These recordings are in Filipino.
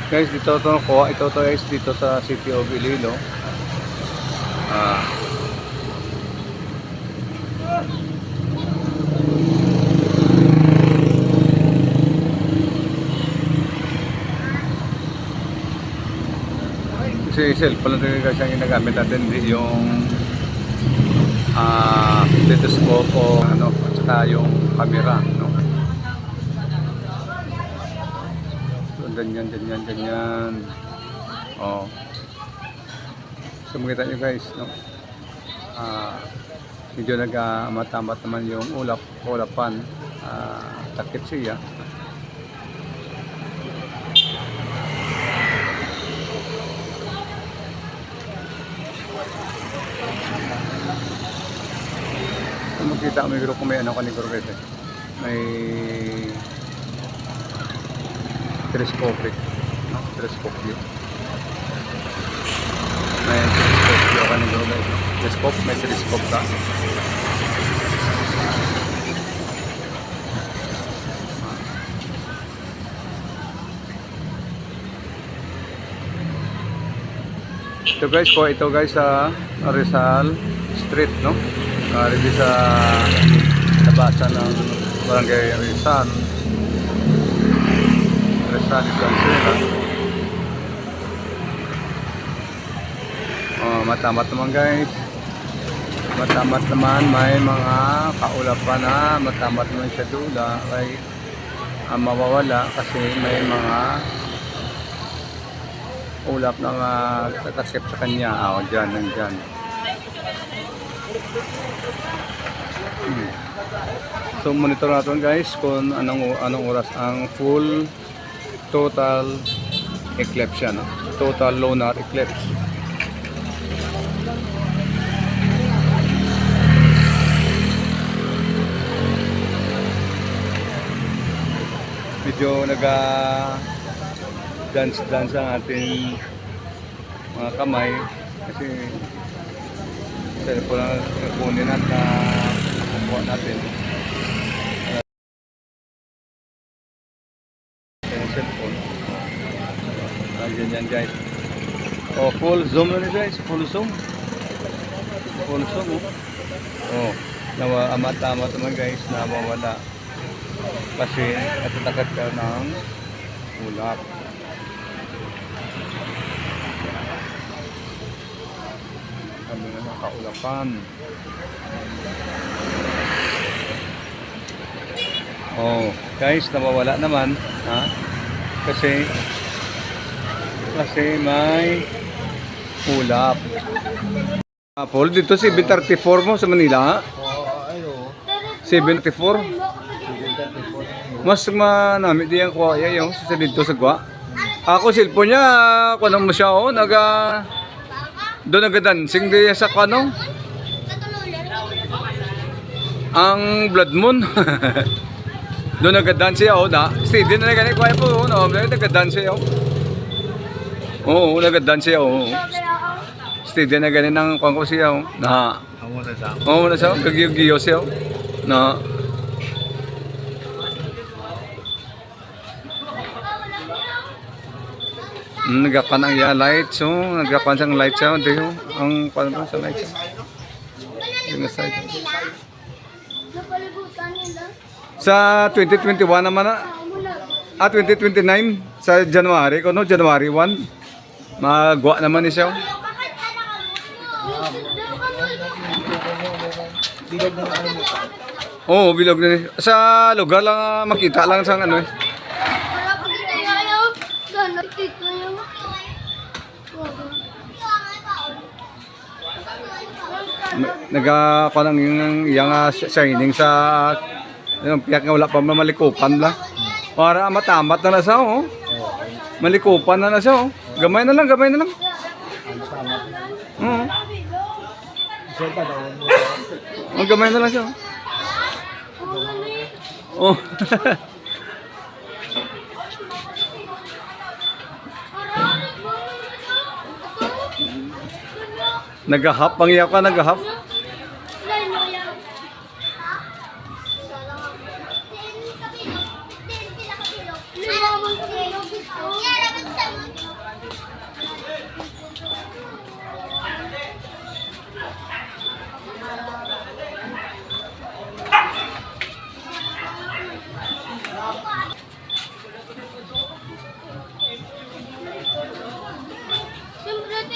Guys, dito to ko, ito to guys dito sa City of Iloilo. Ah. Kasi cellphone lang guys ang ginagamit natin, hindi yung stethoscope o ano, at saka yung camera, no? So, ganyan. Oh. So, makita nyo guys, no? Medyo nag-amatamat naman yung ulapan. Takip siya. So, makita may grupo may ano kaniguro guys eh. May telescopic, no? Telescopic. May telescope ka nito guys. Telescope, may telescope ka. Ito guys sa Rizal Street, no? Dito sa labasan ng Barangay Rizal Islandsela. Matamat naman guys, matamat naman, may mga kaulapan na matamat naman siya dula ay mawawala kasi may mga ulap na kakasip sa kanya. Dyan, nandyan. So monitor natin guys kung anong oras ang full total eclipse yan, no? Total lunar eclipse. Medyo dance ang ating mga kamay kasi cellphone na kunin at nakukuha natin yung cellphone. Ganyan guys. Full zoom na guys, full zoom amat-amat naman guys na mawala kasi natatakat ka ng ulap. Kami na nakaulapan. Guys, nawawala naman, ha? Kasi may ulap. Paul, dito 734 mo sa Manila, ha? 734. Mas manamit diyan ko yung sa dito sa gwa. Ako cellphone niya, kuno mo siya doon nagadancing diya sa kano. Ang blood moon. Doon nagadance siya na. Steady na ganit ko po, no, nagadance siya. Nagadance siya. Steady na ganit ng kuan ko siya na. Amo na siya, kagiyo siya na. Nagapan ang light, so nagapan sang light siya, dito ang paano sa light siya. Yung side. Sa 2021 naman 2029 sa January, January 1. Magwa naman ni siya. Bilog na ni. Sa lugar lang makita lang sang ano eh. Nagkakanang yung shining sa yung piyak nga wala pa malikupan la. Para matamat na siya, malikupan na siya, gamay na lang. Gamay na lang siya. Nagahap, pangiyak ka, nagahap.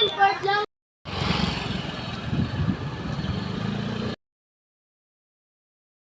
import lang.